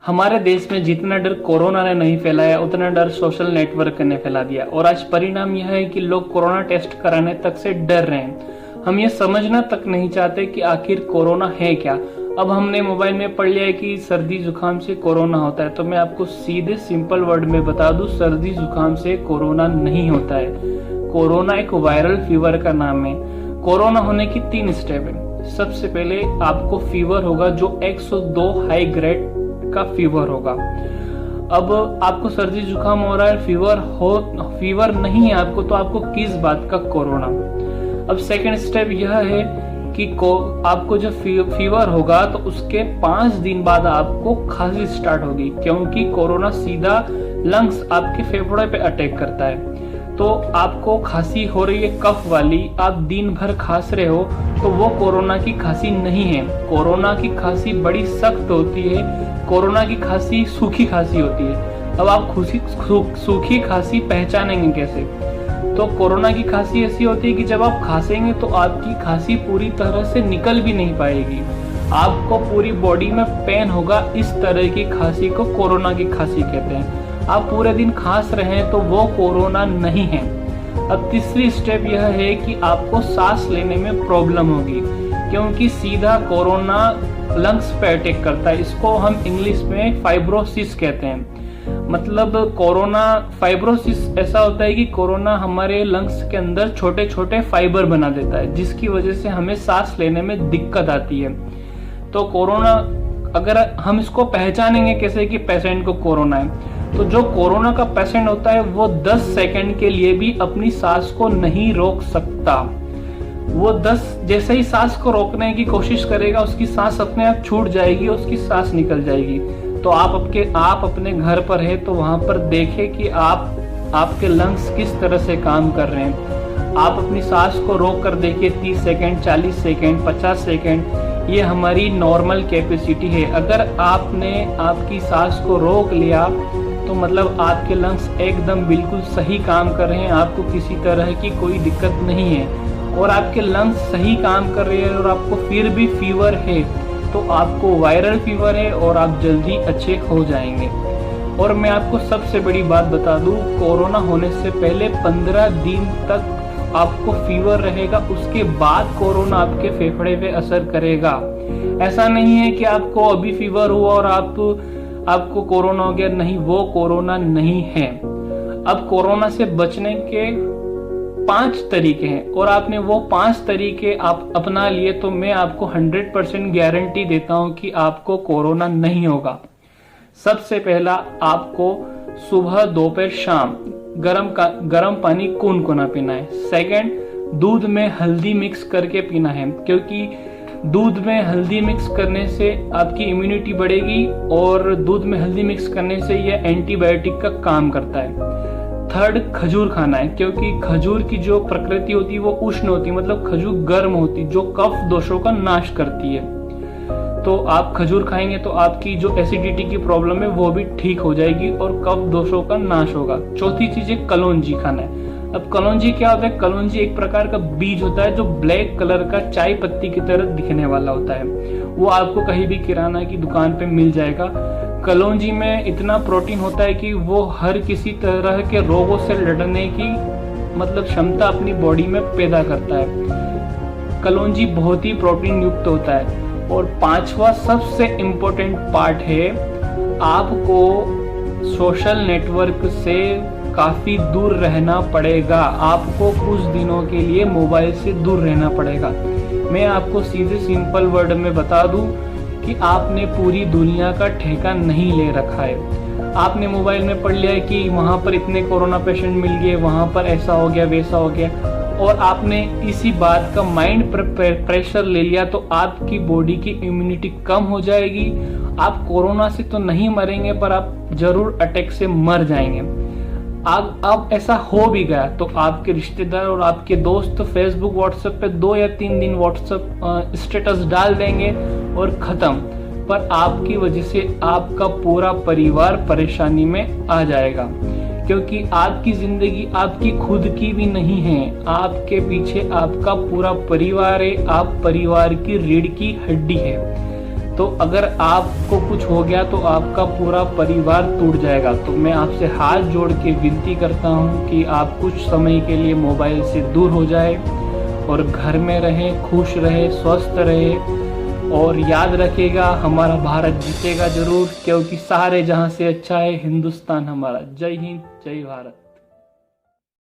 हमारे देश में जितना डर कोरोना ने नहीं फैलाया उतना डर सोशल नेटवर्क ने फैला दिया और आज परिणाम यह है कि लोग कोरोना टेस्ट कराने तक से डर रहे हैं। हम ये समझना तक नहीं चाहते कि आखिर कोरोना है क्या। अब हमने मोबाइल में पढ़ लिया है कि सर्दी जुकाम से कोरोना होता है, तो मैं आपको सीधे सिंपल वर्ड में बता दूं, सर्दी जुकाम से कोरोना नहीं होता है। कोरोना एक वायरल फीवर का नाम है। कोरोना होने की 3 स्टेप है। सबसे पहले आपको फीवर होगा जो 102 हाई ग्रेड का फीवर होगा। अब आपको सर्दी जुकाम हो रहा है, फीवर नहीं है आपको, तो आपको किस बात का कोरोना। अब सेकंड स्टेप यह है कि आपको जब फीवर होगा तो उसके 5 दिन बाद आपको खांसी स्टार्ट होगी, क्योंकि कोरोना सीधा लंग्स आपके फेफड़े पे अटैक करता है। तो आपको खांसी हो रही है कफ वाली, आप दिन भर खांस रहे हो, तो वो कोरोना की खांसी नहीं है। कोरोना की खांसी बड़ी सख्त होती है। कोरोना की खांसी सूखी खांसी होती है। अब आप सूखी खांसी पहचानेंगे कैसे? तो कोरोना की खांसी ऐसी होती है कि जब आप खांसेंगे तो आपकी खांसी पूरी तरह से निकल भी नहीं पाएगी, आपको पूरी बॉडी में पेन होगा। इस तरह की खांसी को कोरोना की खांसी कहते हैं। आप पूरे दिन खांस रहे हैं तो वो कोरोना नहीं है। अब तीसरी स्टेप यह है कि आपको सांस लेने में प्रॉब्लम होगी, क्योंकि सीधा कोरोना लंग्स पे अटैक करता है। इसको हम इंग्लिश में फाइब्रोसिस कहते हैं। मतलब कोरोना फाइब्रोसिस ऐसा होता है कि कोरोना हमारे लंग्स के अंदर छोटे छोटे फाइबर बना देता है, जिसकी वजह से हमें सांस लेने में दिक्कत आती है। तो कोरोना, अगर हम इसको पहचानेंगे कैसे कि पेशेंट को कोरोना है, तो जो कोरोना का पेशेंट होता है वो 10 सेकंड के लिए भी अपनी सांस को नहीं रोक सकता। वो 10 जैसे ही सांस को रोकने की कोशिश करेगा, उसकी सांस अपने आप छूट जाएगी, उसकी सांस निकल जाएगी। तो आप अपने घर पर है तो वहां पर देखें कि आपके लंग्स किस तरह से काम कर रहे हैं। आप अपनी सांस को रोक कर देखिए, 30 सेकंड, 40 सेकंड, 50 सेकंड, ये हमारी नॉर्मल कैपेसिटी है। अगर आपने आपकी सांस को रोक लिया तो मतलब आपके लंग्स एकदम बिल्कुल सही काम कर रहे हैं, आपको किसी तरह की कोई दिक्कत नहीं है। और आपके लंग्स सही काम कर रहे हैं और आपको फिर भी फीवर है, तो आपको वायरल फीवर है और आप जल्दी अच्छे हो जाएंगे। और मैं आपको सबसे बड़ी बात बता दूं, कोरोना होने से पहले 15 दिन तक आपको फीवर रहेगा, उसके बाद कोरोना आपके फेफड़े पे असर करेगा। ऐसा नहीं है कि आपको अभी फीवर हुआ और आपको कोरोना हो गया, नहीं, वो कोरोना नहीं है। अब कोरोना से बचने के 5 तरीके हैं और आपने वो 5 तरीके आप अपना लिए तो मैं आपको 100% गारंटी देता हूं कि आपको कोरोना नहीं होगा। सबसे पहला, आपको सुबह, दोपहर, शाम गर्म पानी गुनगुना पीना है। सेकंड, दूध में हल्दी मिक्स करके पीना है, क्योंकि दूध में हल्दी मिक्स करने से आपकी इम्यूनिटी बढ़ेगी और दूध में हल्दी मिक्स करने से यह एंटीबायोटिक का काम करता है। थर्ड, खजूर खाना है, क्योंकि खजूर की जो प्रकृति होती है वो उष्ण होती है, मतलब खजूर गर्म होती है, जो कफ दोषों का नाश करती है। तो आप खजूर खाएंगे तो आपकी जो एसिडिटी की प्रॉब्लम है वो भी ठीक हो जाएगी और कफ दोषों का नाश होगा। चौथी चीज है कलौंजी खाना है। अब कलौंजी क्या होता है? कलौंजी एक प्रकार का बीज होता है जो ब्लैक कलर का चाय पत्ती की तरह दिखने वाला होता है। वो आपको कहीं भी किराना की दुकान पे मिल जाएगा। कलौंजी में इतना प्रोटीन होता है कि वो हर किसी तरह के रोगों से लड़ने की मतलब क्षमता अपनी बॉडी में पैदा करता है। कलौंजी बहुत ही प्रोटीन युक्त होता है। और 5वां सबसे इम्पोर्टेंट पार्ट है, आपको सोशल नेटवर्क से काफी दूर रहना पड़ेगा। आपको कुछ दिनों के लिए मोबाइल से दूर रहना पड़ेगा। मैं आपको सीधे सिंपल वर्ड में बता दूं कि आपने पूरी दुनिया का ठेका नहीं ले रखा है। आपने मोबाइल में पढ़ लिया है कि वहां पर इतने कोरोना पेशेंट मिल गए, वहां पर ऐसा हो गया, वैसा हो गया, और आपने इसी बात का माइंड प्रेशर ले लिया, तो आपकी बॉडी की इम्यूनिटी कम हो जाएगी। आप कोरोना से तो नहीं मरेंगे, पर आप जरूर अटैक से मर जाएंगे। अब ऐसा हो भी गया तो आपके रिश्तेदार और आपके दोस्त फेसबुक, व्हाट्सएप पे 2 या 3 दिन व्हाट्सएप स्टेटस डाल देंगे और खत्म। पर आपकी वजह से आपका पूरा परिवार परेशानी में आ जाएगा, क्योंकि आपकी जिंदगी आपकी खुद की भी नहीं है, आपके पीछे आपका पूरा परिवार है, आप परिवार की रीढ़ की हड्डी है। तो अगर आपको कुछ हो गया तो आपका पूरा परिवार टूट जाएगा। तो मैं आपसे हाथ जोड़ के विनती करता हूँ कि आप कुछ समय के लिए मोबाइल से दूर हो जाए और घर में रहें, खुश रहे, स्वस्थ रहे। और याद रखिएगा, हमारा भारत जीतेगा जरूर, क्योंकि सारे जहां से अच्छा है हिंदुस्तान हमारा। जय हिंद, जय भारत।